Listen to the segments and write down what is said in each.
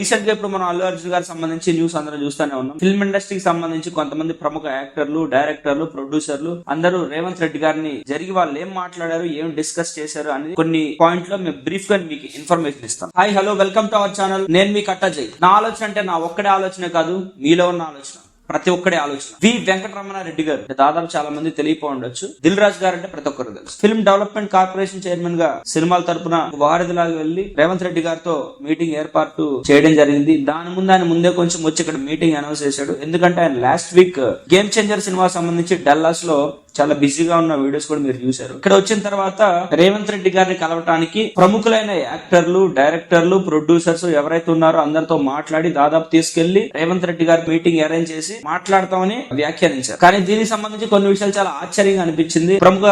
Recent గా ఇప్పుడు మనం అల్లు అర్జున్ గారికి సంబంధించి న్యూస్ అందరూ చూస్తూనే ఉన్నాం. ఫిల్మ్ ఇండస్ట్రీకి సంబంధించి కొంతమంది ప్రముఖ యాక్టర్లు, డైరెక్టర్లు, ప్రొడ్యూసర్లు అందరూ రేవంత్ రెడ్డి గారిని జరిగి వాళ్ళు ఏం మాట్లాడారు, ఏం డిస్కస్ చేశారు అనేది కొన్ని పాయింట్ లో మేము బ్రీఫ్ గా మీకు ఇన్ఫర్మేషన్ ఇస్తాం. Hi hello, welcome to our channel. నేను మీ కట్టాజయ్. నా ఆలోచన అంటే నా ఒక్కడే ఆలోచనే కాదు, మీలో ఉన్న ఆలోచన, ప్రతి ఒక్కడే ఆలోచన. వి వెంకటరమణారెడ్డి గారు దాదాపు చాలా మంది తెలియపో ఉండొచ్చు. దిల్ రాజు గారు అంటే ప్రతి ఒక్కరు తెలుసు. ఫిల్మ్ డెవలప్మెంట్ కార్పొరేషన్ చైర్మన్ గా సినిమాల తరపున వారధిలాగా వెళ్లి రేవంత్ రెడ్డి గారితో మీటింగ్ ఏర్పాటు చేయడం జరిగింది. దాని ముందు ఆయన ముందే కొంచెం వచ్చి ఇక్కడ మీటింగ్ అనౌన్స్ చేశాడు. ఎందుకంటే ఆయన last week game changer cinema సంబంధించి డల్లాస్ లో చాలా బిజీగా ఉన్న వీడియోస్ కూడా మీరు చూశారు. ఇక్కడ వచ్చిన తర్వాత రేవంత్ రెడ్డి గారిని కలవటానికి ప్రముఖులైన యాక్టర్లు, డైరెక్టర్లు, ప్రొడ్యూసర్స్ ఎవరైతే ఉన్నారో అందరితో మాట్లాడి దాదాపు తీసుకెళ్లి రేవంత్ రెడ్డి గారి మీటింగ్ అరేంజ్ చేసి మాట్లాడతామని వ్యాఖ్యానించారు. కానీ దీనికి సంబంధించి కొన్ని విషయాలు చాలా ఆశ్చర్యంగా అనిపించింది. ప్రముఖ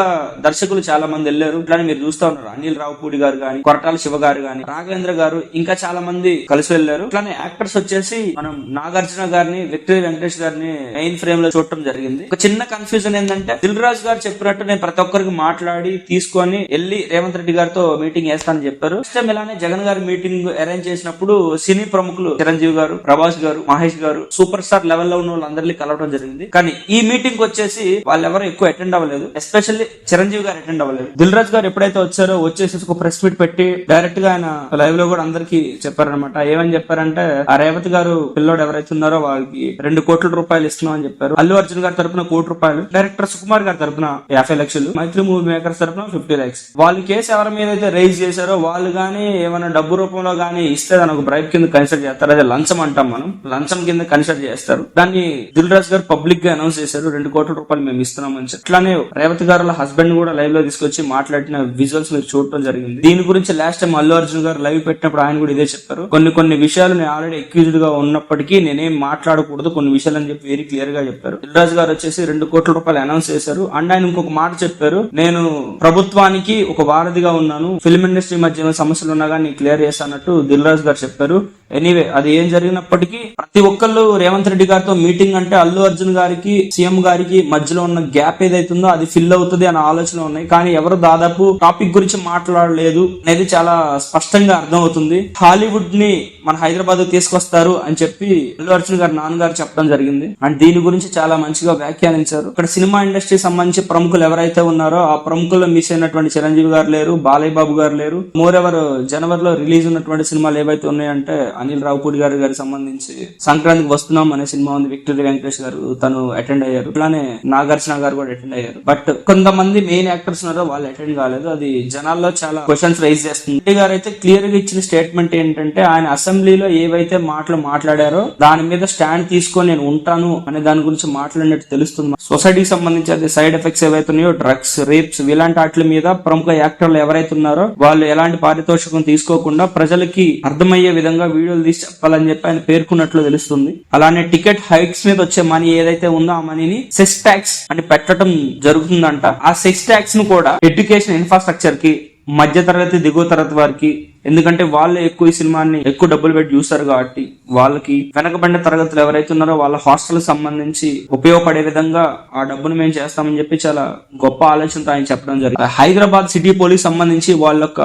దర్శకులు చాలా మంది వెళ్లారు. ఇట్లానే మీరు చూస్తా ఉన్నారు. అనిల్ రావుపూడి గారు గాని, కొరటాల శివ గారు గాని, రాఘవేంద్ర గారు, ఇంకా చాలా మంది కలిసి వెళ్లారు. ఇట్లానే యాక్టర్స్ వచ్చేసి మనం నాగార్జున గారిని, విక్టరీ వెంకటేష్ గారిని మెయిన్ ఫ్రేమ్ లో చూడటం జరిగింది. ఒక చిన్న కన్ఫ్యూజన్ ఏంటంటే దిల్ రాజు గారు చెప్పినట్టు నేను ప్రతి ఒక్కరికి మాట్లాడి తీసుకొని వెళ్లి రేవంత్ రెడ్డి గారితో మీటింగ్ వేస్తానని చెప్పారు. నెక్స్ట్ ఇలానే జగన్ గారి మీటింగ్ అరేంజ్ చేసినప్పుడు సినీ ప్రముఖులు చిరంజీవి గారు, ప్రభాస్ గారు, మహేష్ గారు, సూపర్ స్టార్ లెవెల్ లో ఉన్న వాళ్ళందరినీ కలవడం జరిగింది. కానీ ఈ మీటింగ్ వచ్చేసి వాళ్ళెవరూ ఎక్కువ అటెండ్ అవ్వలేదు. ఎస్పెషల్లీ చిరంజీవి గారు అటెండ్ అవ్వలేదు. దిల్ రాజు గారు ఎప్పుడైతే వచ్చారో వచ్చేసి ఒక ప్రెస్ మీట్ పెట్టి డైరెక్ట్ గా ఆయన లైవ్ లో కూడా అందరికి చెప్పారనమాట. ఏమని చెప్పారంటే, ఆ రేవతి గారు పిల్లోడు ఎవరైతే ఉన్నారో వాళ్ళకి 2 కోట్ల రూపాయలు ఇస్తున్నాం అని చెప్పారు. అల్లు అర్జున్ గారి తరపున 1 కోటి రూపాయలు, డైరెక్టర్ సుకుమార్ గారి తరపున 50 లక్షలు, మైత్రి మూవీ మేకర్స్ తరపున 50 lakhs. వాళ్ళు కేసు ఎవరి మీద అయితే రైజ్ చేశారో వాళ్ళు గానీ ఏమైనా డబ్బు రూపంలో గానీ ఇస్తే దాని ఒక బ్రైబ్ కింద కన్సిడర్ చేస్తారు. అదే లంచం అంటాం మనం. లంచం కింద కన్సిడర్ చేస్తారు. దాన్ని దిల్ రాజు గారు పబ్లిక్ గా అనౌన్స్ చేశారు. 2 కోట్ల రూపాయలు మేము ఇస్తున్నామని చెప్పి. అట్లానే రేవతి గారు హస్బెండ్ కూడా లైవ్ లో తీసుకొచ్చి మాట్లాడిన విజువల్స్ మీరు చూడటం జరిగింది. దీని గురించి లాస్ట్ టైం అల్లు అర్జున్ గారు లైవ్ పెట్టినప్పుడు ఆయన కూడా ఇదే చెప్పారు. కొన్ని విషయాలు నేను ఆల్రెడీ అక్యూజ్డ్ గా ఉన్నప్పటికీ నేనేం మాట్లాడకూడదు కొన్ని విషయాలు అని చెప్పి వెరీ క్లియర్ గా చెప్పారు. దిల్ రాజు గారు వచ్చేసి 2 కోట్ల రూపాయలు అనౌన్స్ చేశారు. అండ్ ఆయన ఇంకొక మాట చెప్పారు, నేను ప్రభుత్వానికి ఒక వారధిగా ఉన్నాను, ఫిల్మ్ ఇండస్ట్రీ మధ్య సమస్యలు ఉన్నా కానీ క్లియర్ చేస్తానట్టు దిల్ రాజు గారు చెప్పారు. ఎనీవే, అది ఏం జరిగినప్పటికీ ప్రతి ఒక్కళ్ళు రేవంత్ రెడ్డి గారితో మీటింగ్ అంటే అల్లు అర్జున్ గారికి, సీఎం గారికి మధ్యలో ఉన్న గ్యాప్ ఏదైతుందో అది ఫిల్ అవుతుంది అనే ఆలోచన ఉన్నాయి. కానీ ఎవరు దాదాపు టాపిక్ గురించి మాట్లాడలేదు అనేది చాలా స్పష్టంగా అర్థం అవుతుంది. హాలీవుడ్ ని మన హైదరాబాద్ తీసుకొస్తారు అని చెప్పి అల్లు అర్జున్ గారు నాన్నగారు చెప్పడం జరిగింది. అండ్ దీని గురించి చాలా మంచిగా వ్యాఖ్యానించారు. ఇక్కడ సినిమా ఇండస్ట్రీ సంబంధించి ప్రముఖులు ఎవరైతే ఉన్నారో ఆ ప్రముఖుల్లో మిస్ అయినటువంటి చిరంజీవి గారు లేరు, బాలయ్య బాబు గారు లేరు. మోర్ ఎవర్ జనవరిలో రిలీజ్ ఉన్నటువంటి సినిమాలు ఏవైతే ఉన్నాయంటే అనిల్ రావుపూడి గారికి సంబంధించి సంక్రాంతికి వస్తున్నాం అనే సినిమా ఉంది. విక్టరీ వెంకటేష్ గారు తను అటెండ్ అయ్యారు. ఇట్లానే నాగార్జున గారు కూడా అటెండ్ అయ్యారు. బట్ కొంతమంది మెయిన్ యాక్టర్స్ ఉన్నారో వాళ్ళు అటెండ్ కాలేదు. అది జనాల్లో చాలా క్వశ్చన్స్ రైజ్ చేస్తుంది. రెడ్డి గారు అయితే క్లియర్ గా ఇచ్చిన స్టేట్మెంట్ ఏంటంటే, ఆయన అసెంబ్లీలో ఏవైతే మాటలు మాట్లాడారో దాని మీద స్టాండ్ తీసుకొని నేను ఉంటాను అనే దాని గురించి మాట్లాడినట్టు తెలుస్తుంది. సొసైటీకి సంబంధించి అదే సైడ్ ఎఫెక్ట్స్ ఏవైతే ఉన్నాయో, డ్రగ్స్, రేప్స్, ఇలాంటి వాటి మీద ప్రముఖ యాక్టర్లు ఎవరైతే ఉన్నారో వాళ్ళు ఎలాంటి పారితోషికం తీసుకోకుండా ప్రజలకి అర్థమయ్యే విధంగా వీడియోలు తీసి చెప్పాలని చెప్పి ఆయన పేర్కొన్నట్లు తెలుస్తుంది. అలానే టికెట్ హైట్స్ మీద వచ్చే మనీ ఏదైతే ఉందో ఆ మనీని సెస్ ట్యాక్స్ అని పెట్టడం జరుగుతుందంట. ఆ సెస్ ట్యాక్స్ ను కూడా ఎడ్యుకేషన్ ఇన్ఫ్రాస్ట్రక్చర్ కి, మధ్య తరగతి, దిగువ తరగతి వారికి, ఎందుకంటే వాళ్ళు ఎక్కువ ఈ సినిమాని ఎక్కువ డబ్బులు పెట్టి చూస్తారు కాబట్టి వాళ్ళకి, వెనకబడిన తరగతులు ఎవరైతే ఉన్నారో వాళ్ళ హాస్టల్ సంబంధించి ఉపయోగపడే విధంగా ఆ డబ్బును మేము చేస్తామని చెప్పి చాలా గొప్ప ఆలోచనతో ఆయన చెప్పడం జరిగింది. హైదరాబాద్ సిటీ పోలీస్ సంబంధించి వాళ్ళొక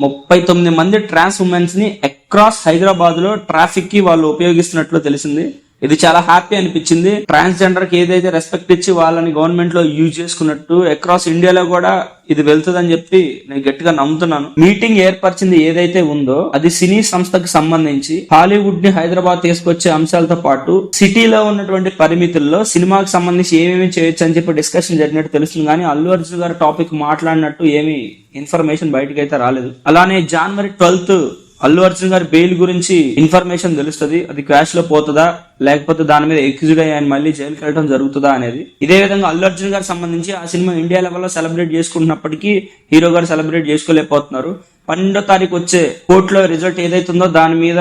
39 మంది ట్రాన్స్ ఉమెన్స్ ని అక్రాస్ హైదరాబాద్ లో ట్రాఫిక్ కి వాళ్ళు ఉపయోగిస్తున్నట్లు తెలిసింది. ఇది చాలా హ్యాపీ అనిపించింది. ట్రాన్స్జెండర్ కి ఏదైతే రెస్పెక్ట్ ఇచ్చి వాళ్ళని గవర్నమెంట్ లో యూజ్ చేసుకున్నట్టు అక్రాస్ ఇండియాలో కూడా ఇది వెళ్తుందని చెప్పి నేను గట్టిగా నమ్ముతున్నాను. మీటింగ్ ఏర్పరిచింది ఏదైతే ఉందో అది సినీ సంస్థకు సంబంధించి హాలీవుడ్ ని హైదరాబాద్ తీసుకొచ్చే అంశాలతో పాటు సిటీలో ఉన్నటువంటి పరిమితుల్లో సినిమాకి సంబంధించి ఏమేమి చేయొచ్చు అని చెప్పి డిస్కషన్ జరిగినట్టు తెలుస్తుంది. కానీ అల్లు అర్జున్ గారు టాపిక్ మాట్లాడినట్టు ఏమి ఇన్ఫర్మేషన్ బయటకు అయితే రాలేదు. అలానే జనవరి 12th అల్లు అర్జున్ గారి బెయిల్ గురించి ఇన్ఫర్మేషన్ తెలుస్తుంది. అది క్రాష్ లో పోతుందా లేకపోతే దాని మీద ఎక్యూజ్డ్ అయ్యి ఆయన మళ్ళీ జైలుకి వెళ్ళడం జరుగుతుందా అనేది. ఇదే విధంగా అల్లు అర్జున్ గారికి సంబంధించి ఆ సినిమా ఇండియా లెవెల్లో సెలబ్రేట్ చేసుకుంటున్నప్పటికీ హీరో గారు సెలబ్రేట్ చేసుకోలేకపోతున్నారు. 12వ తారీఖు వచ్చే కోర్టులో రిజల్ట్ ఏదైతుందో దాని మీద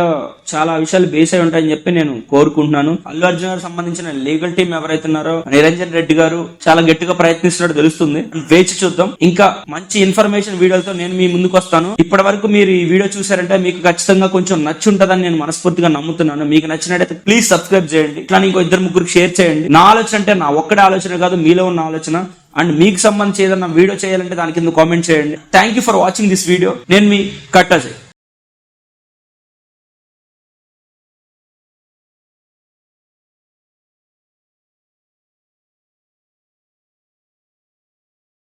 చాలా విషయాలు బేస్ అయి ఉంటాయని చెప్పి నేను కోరుకుంటున్నాను. అల్లు అర్జున్ గారికి సంబంధించిన లీగల్ టీం ఎవరైతే ఉన్నారో నిరంజన్ రెడ్డి గారు చాలా గట్టిగా ప్రయత్నిస్తున్నట్టు తెలుస్తుంది. వేచి చూద్దాం. ఇంకా మంచి ఇన్ఫర్మేషన్ వీడియోలతో నేను మీ ముందుకు వస్తాను. ఇప్పటి వరకు మీరు ఈ వీడియో చూసారంటే మీకు ఖచ్చితంగా కొంచెం నచ్చుంటదని నేను మనస్ఫూర్తిగా నమ్ముతున్నాను. మీకు నచ్చినట్టయితే ప్లీజ్ సబ్స్క్రైబ్ చేయండి. ఇట్లా ఇంకో 2-3 షేర్ చేయండి. నా ఆలోచన అంటే నా ఒక్కడే ఆలోచన కాదు, మీలో ఉన్న ఆలోచన. అండ్ మీకు సంబంధించి ఏదన్నా వీడియో చేయాలంటే దాని కింద కామెంట్ చేయండి. Thank you for watching this video. నేను మీ కట్టాజయ్.